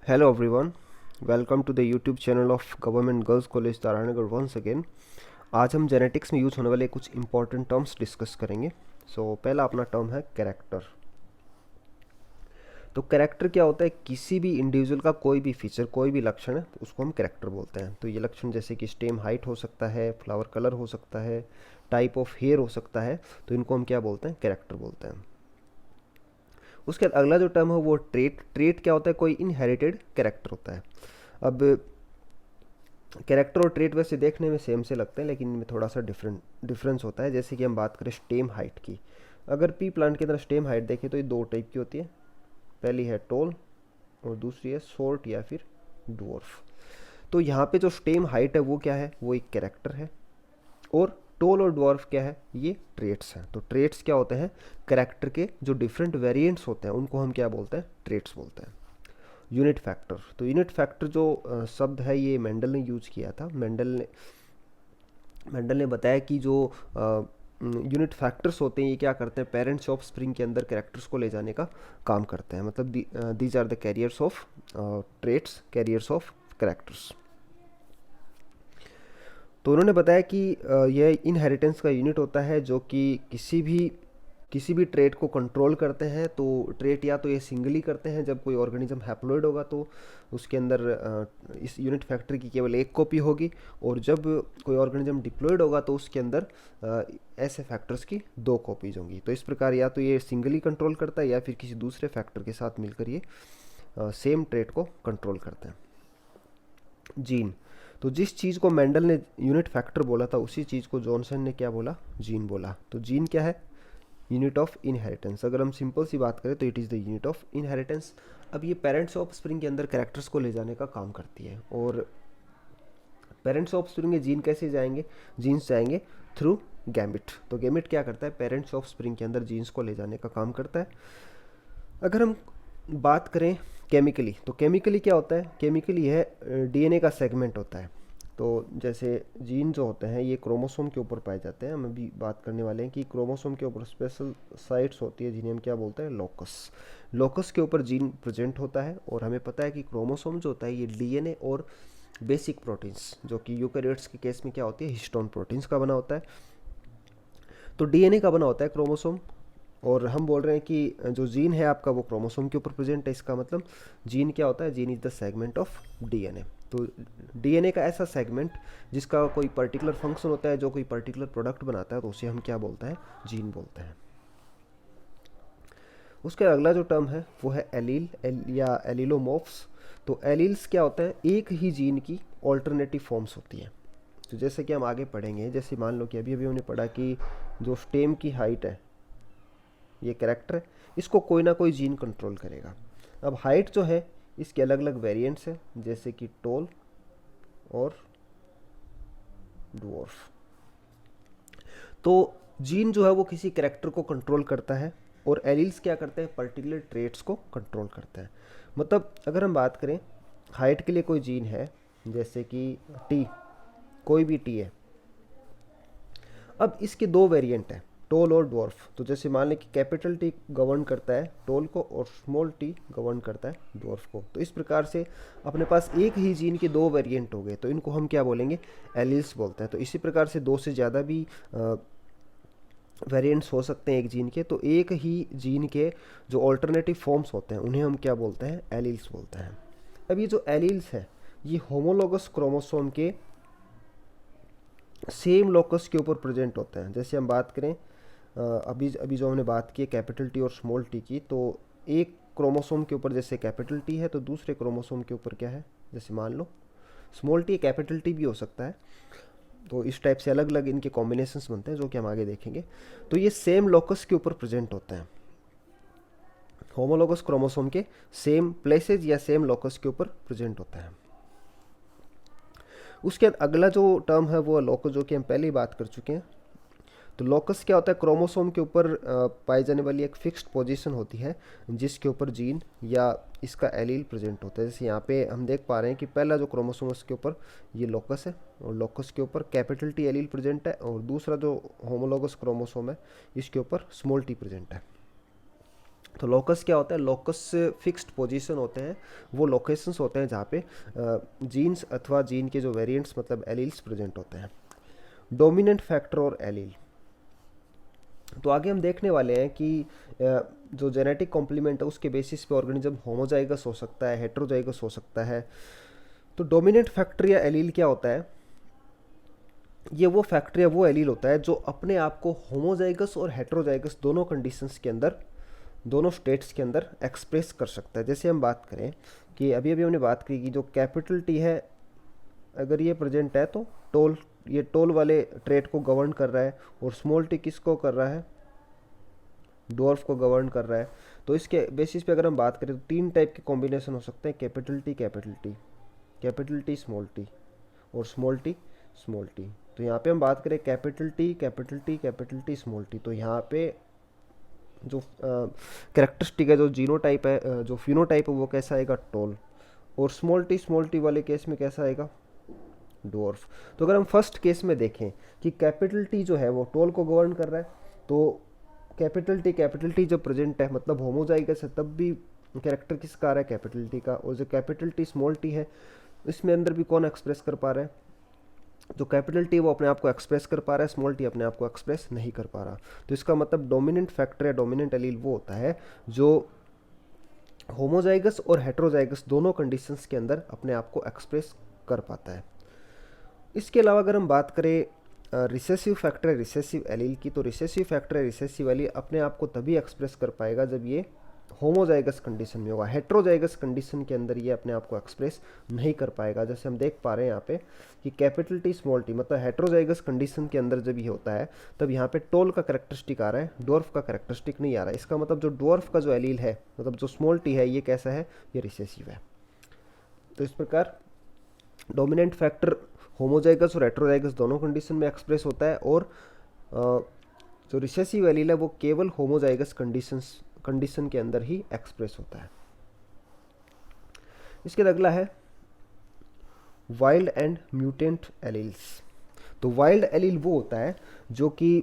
Hello everyone, welcome to the YouTube channel of Government Girls College Taranagar once again। आज हम genetics में use होने वाले कुछ इंपॉर्टेंट टर्म्स डिस्कस करेंगे। पहला अपना टर्म है कैरेक्टर। तो कैरेक्टर क्या होता है? किसी भी इंडिविजुअल का कोई भी फीचर, कोई भी लक्षण है तो उसको हम कैरेक्टर बोलते हैं। तो ये लक्षण जैसे कि स्टेम हाइट हो सकता है, फ्लावर कलर हो सकता है, टाइप ऑफ हेयर हो सकता है, तो इनको हम क्या बोलते हैं? कैरेक्टर बोलते हैं। उसके बाद अगला जो टर्म है वो ट्रेट। ट्रेट क्या होता है? कोई इनहेरिटेड कैरेक्टर होता है। अब कैरेक्टर और ट्रेट वैसे देखने में सेम से लगते हैं, लेकिन इनमें थोड़ा सा डिफरेंस होता है। जैसे कि हम बात करें स्टेम हाइट की, अगर पी प्लांट के अंदर स्टेम हाइट देखें तो ये दो टाइप की होती है। पहली है टॉल और दूसरी है शॉर्ट या फिर डवर्फ। तो यहाँ पे जो स्टेम हाइट है वो क्या है? वो एक कैरेक्टर है। और टॉल और डवर्फ क्या है? ये ट्रेट्स हैं। तो ट्रेट्स क्या होते हैं? कैरेक्टर के जो डिफरेंट वेरिएंट्स होते हैं उनको हम क्या बोलते हैं? ट्रेट्स बोलते हैं। यूनिट फैक्टर, तो यूनिट फैक्टर जो शब्द है ये मेंडल ने यूज किया था। मेंडल ने बताया कि जो यूनिट फैक्टर्स होते हैं ये क्या करते हैं? पेरेंट्स ऑफ स्प्रिंग के अंदर कैरेक्टर्स को ले जाने का काम करते हैं। मतलब these are the carriers of traits, carriers of characters. तो उन्होंने बताया कि यह इनहेरिटेंस का यूनिट होता है जो कि किसी भी ट्रेट को कंट्रोल करते हैं। तो ट्रेट या तो ये सिंगली करते हैं, जब कोई ऑर्गेनिज्म हैप्लॉइड होगा तो उसके अंदर इस यूनिट फैक्टर की केवल एक कॉपी होगी, और जब कोई ऑर्गेनिज्म डिप्लॉयड होगा तो उसके अंदर ऐसे फैक्टर्स की दो कॉपीज होंगी। तो इस प्रकार या तो ये सिंगली कंट्रोल करता है या फिर किसी दूसरे फैक्टर के साथ मिलकर ये सेम ट्रेट को कंट्रोल करते हैं। जीन, तो जिस चीज़ को मेंडल ने यूनिट फैक्टर बोला था उसी चीज़ को जॉनसन ने क्या बोला? जीन बोला। तो जीन क्या है? Unit of inheritance. अगर हम सिंपल सी बात करें तो it is the unit of inheritance. अब ये पेरेंट्स ऑफ स्प्रिंग के अंदर कैरेक्टर्स को ले जाने का काम करती है। और पेरेंट्स ऑफ स्प्रिंग में जीन कैसे जाएंगे? जीन्स जाएंगे थ्रू गैमिट। तो गैमिट क्या करता है? पेरेंट्स ऑफ स्प्रिंग के अंदर जीन्स को ले जाने का काम करता है। अगर हम बात करें केमिकली, तो केमिकली क्या होता है? केमिकली है डीएनए का सेगमेंट होता है। तो जैसे जीन जो होते हैं ये क्रोमोसोम के ऊपर पाए जाते हैं। हम अभी बात करने वाले हैं कि क्रोमोसोम के ऊपर स्पेशल साइट्स होती है जिन्हें हम क्या बोलते हैं? लोकस। लोकस के ऊपर जीन प्रेजेंट होता है। और हमें पता है कि क्रोमोसोम जो होता है ये डीएनए और बेसिक प्रोटीन्स, जो कि यूकेरियोट्स के केस में क्या होती है? हिस्टोन प्रोटीन्स का बना होता है। तो डीएनए का बना होता है क्रोमोसोम। और हम बोल रहे हैं कि जो जीन है आपका वो क्रोमोसोम के ऊपर प्रेजेंट है। इसका मतलब जीन क्या होता है? Gene is the segment of DNA. तो डीएनए का ऐसा सेगमेंट जिसका कोई पर्टिकुलर फंक्शन होता है, जो कोई पर्टिकुलर प्रोडक्ट बनाता है, तो उसे हम क्या बोलते हैं? जीन बोलते हैं। उसके अगला जो टर्म है वो है या एलिलोमॉर्फ्स। तो एलील्स क्या होता है? एक ही जीन की ऑल्टरनेटिव फॉर्म्स होती है। तो जैसे कि हम आगे पढ़ेंगे, जैसे मान लो कि अभी अभी हमने पढ़ा कि जो स्टेम की हाइट है ये कैरेक्टर है, इसको कोई ना कोई जीन कंट्रोल करेगा। अब हाइट जो है इसके अलग अलग वेरिएंट्स हैं, जैसे कि टॉल और डwarf। तो जीन जो है वो किसी कैरेक्टर को कंट्रोल करता है, और एलील्स क्या करते हैं? पर्टिकुलर ट्रेट्स को कंट्रोल करते हैं। मतलब अगर हम बात करें हाइट के लिए कोई जीन है, जैसे कि टी, कोई भी टी है। अब इसके दो वेरिएंट हैं, टॉल और ड्वार्फ। तो जैसे मान लें कि कैपिटल टी गवर्न करता है टॉल को और स्मॉल टी गवर्न करता है ड्वार्फ को। तो इस प्रकार से अपने पास एक ही जीन के दो वेरिएंट हो गए, तो इनको हम क्या बोलेंगे? एलील्स बोलते हैं। तो इसी प्रकार से दो से ज़्यादा भी वेरिएंट्स हो सकते हैं एक जीन के। तो एक ही जीन के जो ऑल्टरनेटिव फॉर्म्स होते हैं उन्हें हम क्या बोलते हैं? एलील्स बोलते हैं। अब ये जो एलील्स है ये होमोलोगस क्रोमोसोम के सेम लोकस के ऊपर प्रेजेंट होते हैं। जैसे हम बात करें अभी अभी जो हमने बात की कैपिटल टी और स्मॉल टी की, तो एक क्रोमोसोम के ऊपर जैसे कैपिटल टी है तो दूसरे क्रोमोसोम के ऊपर क्या है? जैसे मान लो स्मॉल टी कैपिटल टी भी हो सकता है। तो इस टाइप से अलग अलग इनके कॉम्बिनेशंस बनते हैं जो कि हम आगे देखेंगे। तो ये सेम लोकस के ऊपर प्रेजेंट होते हैं। होमोलोगस क्रोमोसोम के सेम प्लेसेज या सेम लोकस के ऊपर प्रेजेंट होता है। उसके बाद अगला जो टर्म है वो लोकस, जो कि हम पहले ही बात कर चुके हैं। तो लोकस क्या होता है? क्रोमोसोम के ऊपर पाई जाने वाली एक फिक्स्ड पोजीशन होती है जिसके ऊपर जीन या इसका एलील प्रेजेंट होता है। जैसे यहाँ पे हम देख पा रहे हैं कि पहला जो क्रोमोसोम उसके ऊपर ये लोकस है, और लोकस के ऊपर कैपिटल टी एलील प्रेजेंट है, और दूसरा जो होमोलोगस क्रोमोसोम है इसके ऊपर स्मॉल टी प्रेजेंट है। तो लोकस क्या होता है, लोकस फिक्स्ड पोजीशन होते हैं, वो लोकेशंस होते हैं जहाँ पे जीन्स अथवा जीन के जो वेरिएंट्स मतलब एलील्स प्रेजेंट होते हैं। डोमिनेंट फैक्टर और एलील, तो आगे हम देखने वाले हैं कि जो जेनेटिक कॉम्प्लीमेंट है उसके बेसिस पे ऑर्गेनिज्म होमोजाइगस हो सकता है, हेट्रोजाइगस हो सकता है। तो डोमिनेंट फैक्टर या एलील क्या होता है, ये वो फैक्टर या वो एलील होता है जो अपने आप को होमोजाइगस और हेट्रोजाइगस दोनों कंडीशंस के अंदर, दोनों स्टेट्स के अंदर एक्सप्रेस कर सकता है। जैसे हम बात करें कि अभी अभी हमने बात की कि जो कैपिटल टी है अगर ये प्रेजेंट है तो टोल, ये टोल वाले ट्रेट को गवर्न कर रहा है, और स्मॉल टी किसको कर रहा है, डॉर्फ को गवर्न कर रहा है। तो इसके बेसिस पे अगर हम बात करें तो तीन टाइप के कॉम्बिनेशन हो सकते हैं, capital T capital T, capital T small T, और स्मॉल टी स्मॉल टी। तो यहाँ पे हम बात करें capital T capital T capital T small T, तो यहाँ पे जो कैरेक्टरिस्टिक है, जो जीनोटाइप है, जो फिनोटाइप है वो कैसा आएगा, टोल। और स्मॉल टी वाले केस में कैसा आएगा, डॉर्फ। तो अगर हम फर्स्ट केस में देखें कि कैपिटल टी जो है वो टोल को गवर्न कर रहा है, तो कैपिटल टी जब प्रेजेंट है मतलब होमोजाइगस है, तब भी कैरेक्टर किसका आ रहा है, कैपिटल टी का। और जो कैपिटल टी स्मॉल टी है इसमें अंदर भी कौन एक्सप्रेस कर पा रहा है, जो कैपिटल टी वो अपने आप को एक्सप्रेस कर पा रहा है, स्मॉल टी अपने आप को एक्सप्रेस नहीं कर पा रहा। तो इसका मतलब डोमिनेंट फैक्टर या डोमिनेंट एलील वो होता है जो होमोजाइगस और हेट्रोजाइगस दोनों कंडीशंस के अंदर अपने आप को एक्सप्रेस कर पाता है। इसके अलावा अगर हम बात करें रिसेसिव फैक्टर है रिसेसिव एलील की, तो रिसेसिव फैक्टर है रिसेसिव एलील अपने आप को तभी एक्सप्रेस कर पाएगा जब ये होमोजाइगस कंडीशन में होगा। हेट्रोजाइगस कंडीशन के अंदर ये अपने आप को एक्सप्रेस नहीं कर पाएगा। जैसे हम देख पा रहे हैं यहाँ पे कि कैपिटल टी स्मॉल टी मतलब हेट्रोजाइगस कंडीशन के अंदर जब ये होता है तब यहाँ पे टोल का कैरेक्टरिस्टिक आ रहा है, डॉर्फ का कैरेक्टरिस्टिक नहीं आ रहा है। इसका मतलब जो डॉर्फ का जो एलील है मतलब जो स्मॉल टी है ये कैसा है, ये रिसेसिव है। तो इस प्रकार डोमिनेंट फैक्टर होमोजाइगस और हेट्रोजाइगस दोनों कंडीशन में एक्सप्रेस होता है, और जो रिसेसिव एलील है वो केवल होमोजाइगस कंडीशन के अंदर ही एक्सप्रेस होता है। इसके बाद अगला है वाइल्ड एंड म्यूटेंट एलील्स। तो वाइल्ड एलील वो होता है जो कि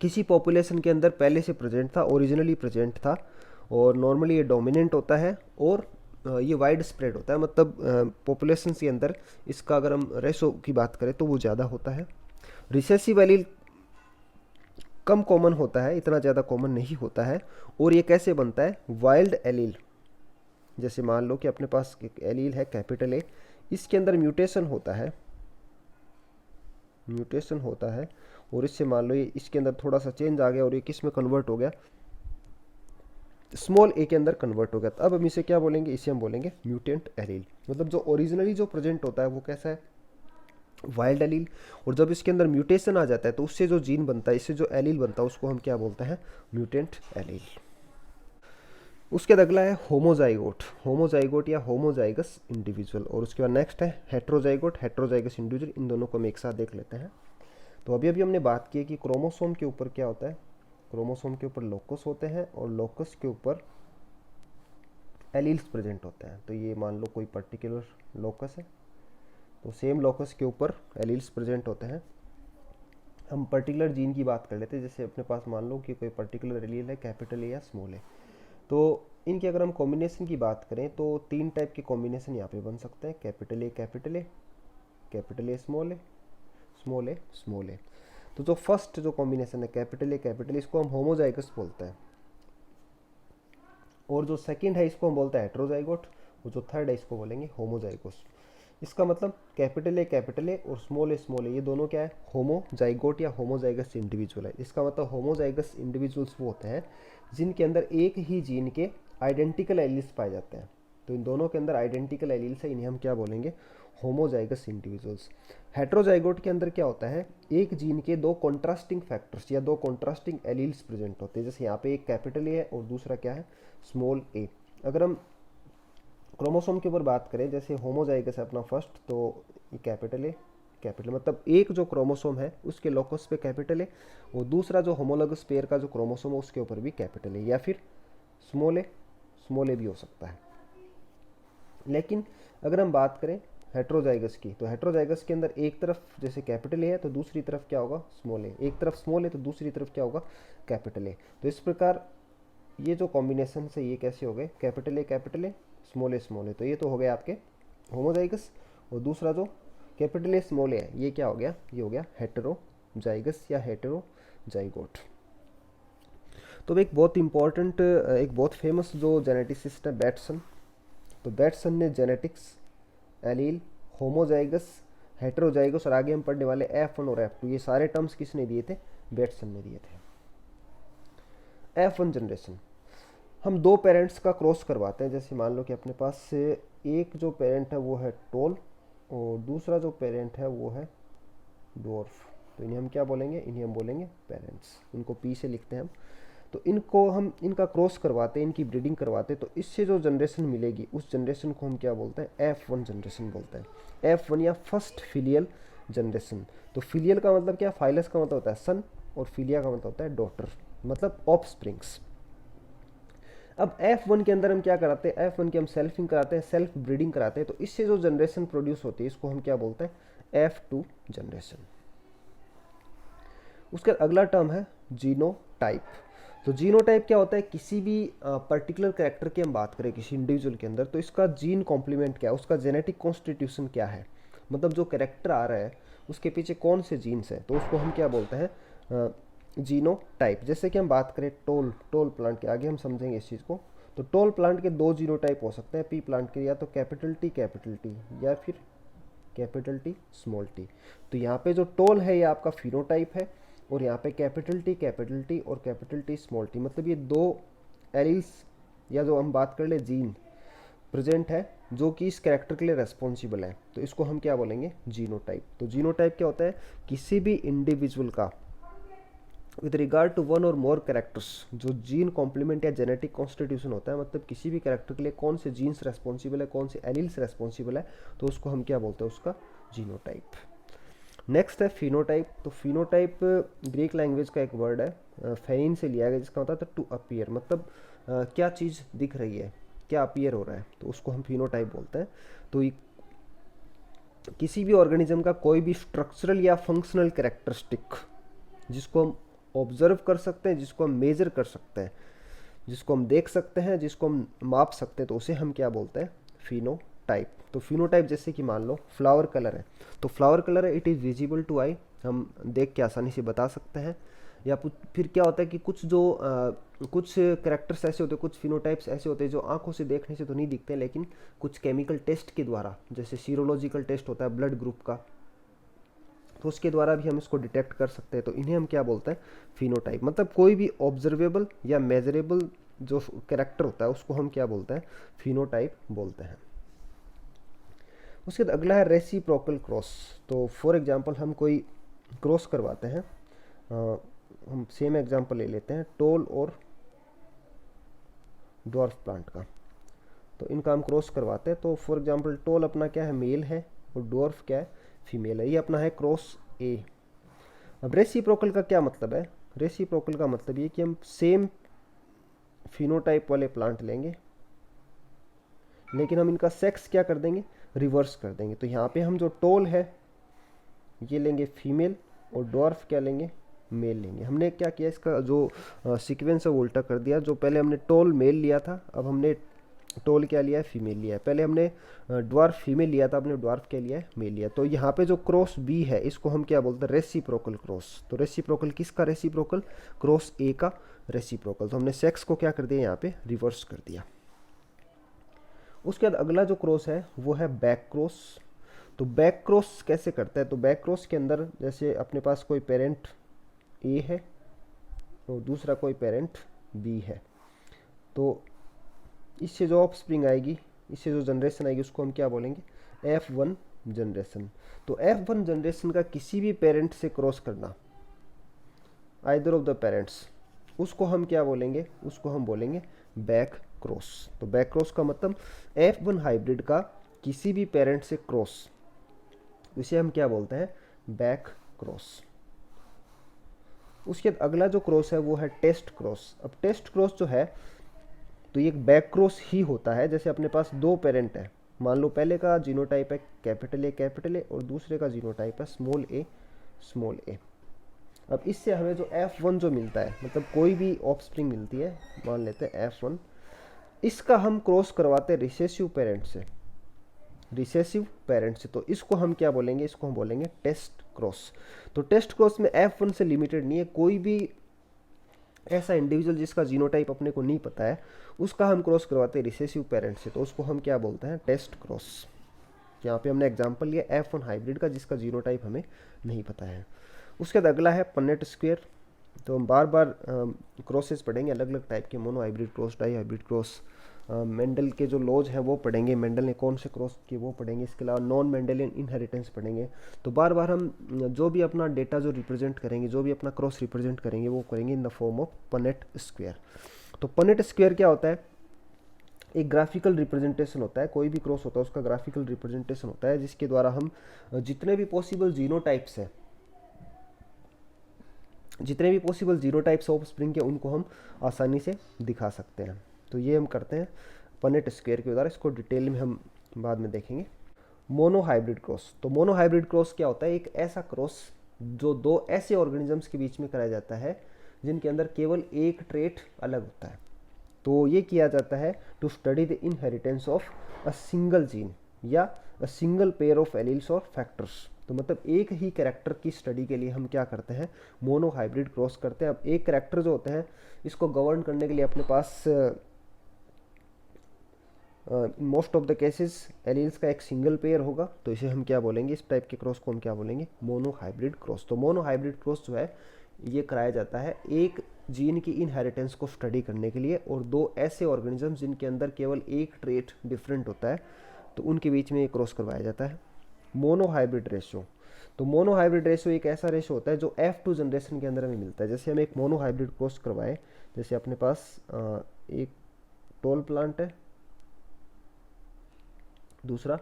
किसी पॉपुलेशन के अंदर पहले से प्रेजेंट था, ओरिजिनली प्रेजेंट था, और नॉर्मली ये डोमिनेंट होता है और ये वाइड स्प्रेड होता है, मतलब पॉपुलेशन के अंदर इसका अगर हम रेशो की बात करें तो वो ज़्यादा होता है। रिसेसिव एलील कम कॉमन होता है, इतना ज़्यादा कॉमन नहीं होता है। और ये कैसे बनता है, वाइल्ड एलील, जैसे मान लो कि अपने पास एक एलील है कैपिटल ए, इसके अंदर म्यूटेशन होता है, म्यूटेशन होता है, और इससे मान लो ये इसके अंदर थोड़ा सा चेंज आ गया और ये किस में कन्वर्ट हो गया, स्मॉल ए के अंदर कन्वर्ट हो गया। तो अब हम इसे क्या बोलेंगे, इसे हम बोलेंगे म्यूटेंट एलील। मतलब जो ओरिजिनली जो प्रेजेंट होता है वो कैसा है, वाइल्ड एलील, और जब इसके अंदर म्यूटेशन आ जाता है तो उससे जो जीन बनता है, इससे जो एलील बनता है उसको हम क्या बोलते हैं, म्यूटेंट एलील। उसके बाद अगला है होमोजाइगोट, होमोजाइगोट या होमोजाइगस इंडिविजुअल, और उसके बाद नेक्स्ट है हेट्रोजाइगोट, हेट्रोजाइगस इंडिविजुअल। इन दोनों को हम एक साथ देख लेते हैं। तो अभी अभी हमने बात की है कि क्रोमोसोम के ऊपर क्या होता है, क्रोमोसोम के ऊपर लोकस होते हैं और लोकस के ऊपर एलील्स प्रेजेंट होते हैं। तो ये मान लो कोई पर्टिकुलर लोकस है, तो सेम लोकस के ऊपर एलील्स प्रेजेंट होते हैं। हम पर्टिकुलर जीन की बात कर लेते हैं, जैसे अपने पास मान लो कि कोई पर्टिकुलर एलील है कैपिटल ए या स्मॉल ए, तो इनकी अगर हम कॉम्बिनेशन की बात करें तो तीन टाइप के कॉम्बिनेशन यहाँ पे बन सकते हैं, capital A capital A, capital A small A, small A small A. तो जो फर्स्ट जो कॉम्बिनेशन है कैपिटल ए कैपिटल, इसको हम होमोजाइगस बोलते हैं, और जो सेकंड है इसको हम बोलते हैं हेट्रोजाइगोट, और जो थर्ड है इसको बोलेंगे होमोजाइगोस। इसका मतलब कैपिटल ए और स्मॉल ए ये दोनों क्या है, होमोजाइगोट या होमोजाइगस इंडिविजुअल है। इसका मतलब होमोजाइगस इंडिविजुअल्स वो होते हैं जिनके अंदर एक ही जीन के आइडेंटिकल एलील्स पाए जाते हैं। तो इन दोनों के अंदर आइडेंटिकल एलील्स है, इन्हें हम क्या बोलेंगे, होमोजाइगस इंडिविजुअल्स। हेट्रोजाइगोट के अंदर क्या होता है, एक जीन के दो कॉन्ट्रास्टिंग फैक्टर्स या दो कॉन्ट्रास्टिंग एलील्स प्रेजेंट होते हैं। जैसे यहाँ पे एक कैपिटल ए है और दूसरा क्या है, स्मॉल ए। अगर हम क्रोमोसोम के ऊपर बात करें, जैसे होमोजाइगस है अपना फर्स्ट, तो ये कैपिटल ए कैपिटल, मतलब एक जो क्रोमोसोम है उसके लोकस पे कैपिटल है, और दूसरा जो होमोलॉगस पेयर का जो क्रोमोसोम है उसके ऊपर भी कैपिटल है, या फिर स्मॉल ए भी हो सकता है। लेकिन अगर हम बात करें हेट्रोजाइगस की, तो हेट्रोजाइगस के अंदर एक तरफ जैसे कैपिटल ए है तो दूसरी तरफ क्या होगा, स्मॉल ए, एक तरफ स्मॉल ए तो दूसरी तरफ क्या होगा, कैपिटल ए। तो इस प्रकार ये जो कॉम्बिनेशन से ये कैसे हो गए, कैपिटल ए स्मॉल ए, तो ये तो हो गया आपके होमोजाइगस। और दूसरा जो कैपिटल ए स्मॉल ए है, ये क्या हो गया, ये हो गया हेटेरोजाइगस या हेटेरोजाइगोट। तो एक बहुत इंपॉर्टेंट, एक बहुत फेमस जो जेनेटिसिस्ट है बैटसन, तो बैटसन ने जेनेटिक्स, एलील, होमोजाइगस, हेटेरोजाइगस और आगे हम पढ़ने वाले F1 और F2, ये सारे टर्म्स किसने दिए थे, बैटसन ने दिए थे। F1 जनरेशन, हम दो पेरेंट्स का क्रॉस करवाते हैं। जैसे मान लो कि अपने पास से एक जो पेरेंट है वो है टोल और दूसरा जो पेरेंट है वो है डॉर्फ, तो इन्हें हम क्या बोलेंगे, इन्हें हम बोलेंगे पेरेंट्स, इनको पी से लिखते हैं हम। तो इनको हम इनका क्रॉस करवाते हैं, इनकी ब्रीडिंग करवाते हैं, तो इससे जो जनरेशन मिलेगी उस जनरेशन को हम क्या बोलते हैं, F1 जनरेशन बोलते हैं। F1 या फर्स्ट फिलियल जनरेशन। तो फिलियल का मतलब क्या, फाइलस का मतलब होता है सन और फिलिया का मतलब होता है डॉटर, मतलब ऑफस्प्रिंग्स। अब F1 के अंदर हम क्या कराते हैं, F1 की हम सेल्फिंग कराते हैं, सेल्फ ब्रीडिंग कराते हैं, तो इससे जो जनरेशन प्रोड्यूस होती है इसको हम क्या बोलते हैं, F2 जनरेशन। उसका अगला टर्म है जीनोटाइप। तो जीनोटाइप क्या होता है, किसी भी पर्टिकुलर कैरेक्टर की हम बात करें किसी इंडिविजुअल के अंदर, तो इसका जीन कॉम्प्लीमेंट क्या है, उसका जेनेटिक कॉन्स्टिट्यूशन क्या है, मतलब जो कैरेक्टर आ रहा है उसके पीछे कौन से जीन्स हैं, तो उसको हम क्या बोलते हैं, जीनोटाइप। जैसे कि हम बात करें टोल प्लांट के, आगे हम समझेंगे इस चीज़ को। तो टोल प्लांट के दो जीनोटाइप हो सकते हैं, पी प्लांट के या तो कैपिटल टी या फिर कैपिटल टी स्मॉल टी। तो यहाँ पे जो टोल है ये आपका फिनोटाइप है और यहाँ पे कैपिटल टी और कैपिटल टी स्मॉल टी, मतलब ये दो एलील्स या जो हम बात कर ले जीन प्रेजेंट है जो कि इस कैरेक्टर के लिए रेस्पॉन्सिबल है, तो इसको हम क्या बोलेंगे, जीनोटाइप। तो जीनोटाइप क्या होता है, किसी भी इंडिविजुअल का विद रिगार्ड टू वन और मोर कैरेक्टर्स, जो जीन कॉम्प्लीमेंट या जेनेटिक कॉन्स्टिट्यूशन होता है, मतलब किसी भी कैरेक्टर के लिए कौन से जीन्स रेस्पॉन्सिबल है, कौन से एलील्स रेस्पॉन्सिबल है, तो उसको हम क्या बोलते हैं, उसका जीनोटाइप। नेक्स्ट है फिनोटाइप। तो फिनोटाइप ग्रीक लैंग्वेज का एक वर्ड है, फेनिन से लिया गया, जिसका मतलब है टू अपीयर, मतलब क्या चीज़ दिख रही है, क्या अपीयर हो रहा है, तो उसको हम फिनोटाइप बोलते हैं। तो किसी भी ऑर्गेनिज्म का कोई भी स्ट्रक्चरल या फंक्शनल कैरेक्टरिस्टिक जिसको हम ऑब्जर्व कर सकते हैं, जिसको हम मेजर कर सकते हैं, जिसको हम देख सकते हैं, जिसको हम माप सकते हैं, तो उसे हम क्या बोलते हैं, फिनोटाइप। तो फिनोटाइप जैसे कि मान लो फ्लावर कलर है, तो फ्लावर कलर है, इट इज़ विजिबल टू आई, हम देख के आसानी से बता सकते हैं। या फिर क्या होता है कि कुछ कैरेक्टर्स ऐसे होते हैं, कुछ फिनोटाइप्स ऐसे होते हैं जो आंखों से देखने से तो नहीं दिखते, लेकिन कुछ केमिकल टेस्ट के द्वारा, जैसे सीरोलॉजिकल टेस्ट होता है ब्लड ग्रुप का, तो उसके द्वारा भी हम इसको डिटेक्ट कर सकते हैं, तो इन्हें हम क्या बोलते हैं, फिनोटाइप। मतलब कोई भी ऑब्जर्वेबल या मेजरेबल जो कैरेक्टर होता है उसको हम क्या बोलते हैं, फिनोटाइप बोलते हैं। उसके बाद अगला है रेसिप्रोकल क्रॉस। तो फॉर एग्जांपल हम कोई क्रॉस करवाते हैं, हम सेम एग्जांपल ले लेते हैं टोल और ड्वार्फ प्लांट का। तो इनका हम क्रॉस करवाते हैं, तो फॉर एग्जांपल टोल अपना क्या है, मेल है, और ड्वार्फ क्या है, फीमेल है, ये अपना है क्रॉस ए। अब रेसिप्रोकल का क्या मतलब है, रेसिप्रोकल का मतलब ये कि हम सेम फिनोटाइप वाले प्लांट लेंगे, लेकिन हम इनका सेक्स क्या कर देंगे, रिवर्स कर देंगे। तो यहाँ पे हम जो टोल है ये लेंगे फीमेल और ड्वार्फ क्या लेंगे, मेल लेंगे। हमने क्या किया, इसका जो सीक्वेंस है वो उल्टा कर दिया, जो पहले हमने टोल मेल लिया था अब हमने टोल क्या लिया है, फीमेल लिया है। पहले हमने ड्वार्फ फीमेल लिया था, आपने ड्वार्फ क्या लिया है, मेल लिया। तो यहाँ पे जो क्रॉस बी है इसको हम क्या बोलते हैं, रेसिप्रोकल क्रॉस। तो रेसिप्रोकल किसका रेसिप्रोकल, क्रॉस ए का रेसिप्रोकल। तो हमने सेक्स को क्या कर दिया, यहाँ पे रिवर्स कर दिया। उसके बाद अगला जो क्रॉस है वो है बैक क्रॉस। तो बैक क्रॉस कैसे करता है, तो बैक क्रॉस के अंदर जैसे अपने पास कोई पेरेंट ए है और दूसरा कोई पेरेंट बी है, तो इससे जो ऑफस्प्रिंग आएगी, इससे जो जनरेशन आएगी उसको हम क्या बोलेंगे, F1 जनरेशन। तो F1 जनरेशन का किसी भी पेरेंट से क्रॉस करना, आइदर ऑफ द पेरेंट्स, उसको हम क्या बोलेंगे, उसको हम बोलेंगे बैक क्रॉस। तो बैक क्रॉस का मतलब F1 हाइब्रिड का किसी भी पेरेंट से क्रॉस, इसे हम क्या बोलते हैं, बैक क्रॉस। उसके बाद अगला जो क्रॉस है वो है टेस्ट क्रॉस। अब टेस्ट क्रॉस जो है तो ये एक बैक क्रॉस ही होता है। जैसे अपने पास दो पेरेंट है, मान लो पहले का जीनोटाइप है कैपिटल ए और दूसरे का जीनोटाइप है स्मॉल ए। अब इससे हमें जो F1 जो मिलता है, मतलब कोई भी ऑफस्प्रिंग मिलती है, मान लेते हैं F1, इसका हम क्रॉस करवाते हैं रिसेसिव पेरेंट से, रिसेसिव पेरेंट से, तो इसको हम क्या बोलेंगे, इसको हम बोलेंगे टेस्ट क्रॉस। तो टेस्ट क्रॉस में F1 से लिमिटेड नहीं है, कोई भी ऐसा इंडिविजुअल जिसका जीनोटाइप अपने को नहीं पता है उसका हम क्रॉस करवाते हैं रिसेसिव पेरेंट से, तो उसको हम क्या बोलते हैं, टेस्ट क्रॉस। यहाँ पे हमने एग्जांपल लिया F1 हाइब्रिड का जिसका जीनोटाइप हमें नहीं पता है। उसके बाद अगला है पनेट स्क्वायर। तो हम बार बार क्रॉसेस पढ़ेंगे अलग अलग टाइप के, monohybrid cross, dihybrid cross, Mendel के जो लॉज हैं वो पढ़ेंगे, मेंडल ने कौन से क्रॉस किए वो पढ़ेंगे, इसके अलावा नॉन मेंडेलियन इनहेरिटेंस पढ़ेंगे। तो बार बार हम जो भी अपना डेटा जो रिप्रेजेंट करेंगे, जो भी अपना क्रॉस रिप्रेजेंट करेंगे वो करेंगे in the form of Punnett square. तो पनेट स्क्वायर क्या होता है, एक ग्राफिकल रिप्रेजेंटेशन होता है, कोई भी क्रॉस होता है उसका ग्राफिकल रिप्रेजेंटेशन होता है जिसके द्वारा हम जितने भी पॉसिबल जीनोटाइप्स हैं, जितने भी पॉसिबल जीनोटाइप्स ऑफ स्प्रिंग के उनको हम आसानी से दिखा सकते हैं। तो ये हम करते हैं पनेट स्क्वायर के द्वारा, इसको डिटेल में हम बाद में देखेंगे। Mono hybrid cross. तो मोनो हाइब्रिड क्रॉस क्या होता है, एक ऐसा क्रॉस जो दो ऐसे ऑर्गेनिजम्स के बीच में कराया जाता है जिनके अंदर केवल एक ट्रेट अलग होता है। तो ये किया जाता है to study the inheritance of a single gene या a single pair of alleles और फैक्टर्स। तो मतलब एक ही कैरेक्टर की स्टडी के लिए हम क्या करते हैं, मोनो हाइब्रिड क्रॉस करते हैं। अब एक कैरेक्टर जो होते हैं इसको गवर्न करने के लिए अपने पास most of the cases alleles का एक सिंगल पेयर होगा, तो इसे हम क्या बोलेंगे, इस टाइप के क्रॉस को हम क्या बोलेंगे, मोनो हाइब्रिड क्रॉस। तो मोनो हाइब्रिड क्रॉस जो है ये कराया जाता है एक जीन की इनहेरिटेंस को स्टडी करने के लिए, और दो ऐसे ऑर्गेनिजम्स जिनके अंदर केवल एक ट्रेट डिफरेंट होता है तो उनके बीच में ये क्रॉस करवाया जाता है। Mono hybrid ratio. तो मोनो हाइब्रिड रेशो एक ऐसा रेशो होता है जो F2 जनरेशन के अंदर हमें मिलता है। जैसे हम एक मोनो हाइब्रिड क्रॉस करवाएं, जैसे अपने पास एक टॉल प्लांट है, दूसरा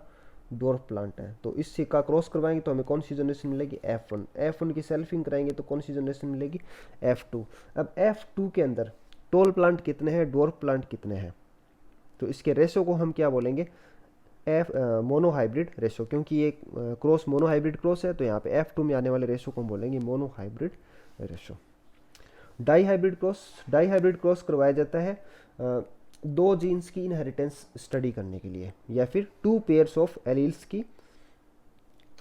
डॉर्फ प्लांट है, तो इससे का क्रॉस करवाएंगे तो हमें कौन सी जनरेशन मिलेगी, F1। F1 की सेल्फिंग कराएंगे तो कौन सी जनरेशन मिलेगी, F2। अब F2 के अंदर टॉल प्लांट कितने हैं, डॉर्फ प्लांट कितने हैं, तो इसके रेशो को हम क्या बोलेंगे, मोनो हाइब्रिड रेशो। क्योंकि ये क्रॉस मोनो हाइब्रिड क्रॉस है तो यहाँ पे F2 में आने वाले रेशो को हम बोलेंगे monohybrid ratio. Dihybrid cross. Dihybrid cross करवाया जाता है दो जीन्स की इनहेरिटेंस स्टडी करने के लिए, या फिर टू पेयर्स ऑफ एलील्स की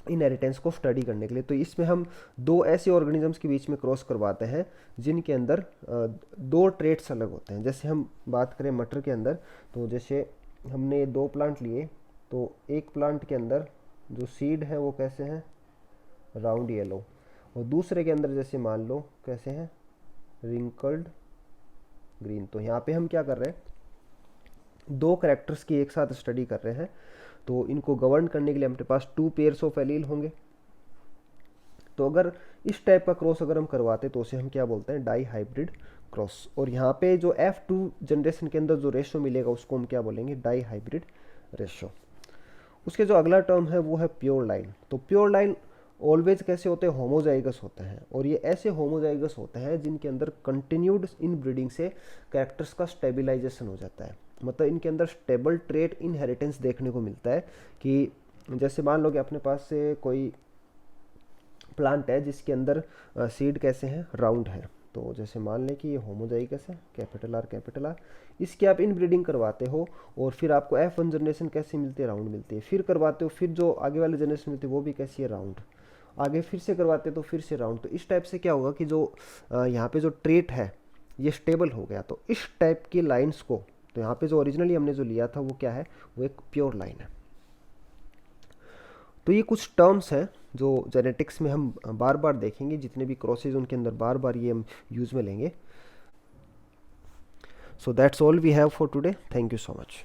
इनहेरिटेंस को स्टडी करने के लिए। तो इसमें हम दो ऐसे ऑर्गेनिजम्स के बीच में क्रॉस करवाते हैं जिनके अंदर दो ट्रेट्स अलग होते हैं। जैसे हम बात करें मटर के अंदर, तो जैसे हमने दो प्लांट लिए, तो एक प्लांट के अंदर जो सीड है वो कैसे हैं, राउंड येलो, और दूसरे के अंदर जैसे मान लो कैसे हैं, रिंकल्ड ग्रीन। तो यहाँ पे हम क्या कर रहे हैं, दो कैरेक्टर्स की एक साथ स्टडी कर रहे हैं, तो इनको गवर्न करने के लिए हमारे पास टू पेयर्स ऑफ एलील होंगे। तो अगर इस टाइप का क्रॉस अगर हम करवाते तो उसे हम क्या बोलते हैं, डाई हाइब्रिड क्रॉस। और यहाँ पे जो F2 जनरेशन के अंदर जो रेशो मिलेगा उसको हम क्या बोलेंगे, डाई हाइब्रिड रेशो। उसके जो अगला टर्म है वो है प्योर लाइन। तो प्योर लाइन ऑलवेज कैसे होते हैं, होमोजाइगस होते हैं, और ये ऐसे होमोजाइगस होते हैं जिनके अंदर कंटिन्यूड इन ब्रीडिंग से कैरेक्टर्स का स्टेबलाइजेशन हो जाता है। मतलब इनके अंदर स्टेबल ट्रेट इनहेरिटेंस देखने को मिलता है कि जैसे मान लो कि अपने पास से कोई प्लांट है जिसके अंदर सीड कैसे हैं, राउंड है। तो जैसे मान लें कि ये होमोजाइगस है, कैपिटल आर, इसकी आप इन ब्रीडिंग करवाते हो और फिर आपको F1 जनरेशन कैसी मिलती है, राउंड मिलती है। फिर करवाते हो, फिर जो आगे वाली जनरेशन मिलती है वो भी कैसी है, राउंड। आगे फिर से करवाते तो फिर से राउंड। तो इस टाइप से क्या होगा कि जो यहाँ पे जो ट्रेट है ये स्टेबल हो गया। तो इस टाइप की लाइन्स को, तो यहाँ पे जो ओरिजिनली हमने जो लिया था वो क्या है, वो एक प्योर लाइन है। तो ये कुछ टर्म्स हैं जो जेनेटिक्स में हम बार बार देखेंगे, जितने भी क्रॉसेज उनके अंदर बार बार ये हम यूज़ में लेंगे। So that's all we have for today. Thank you so much.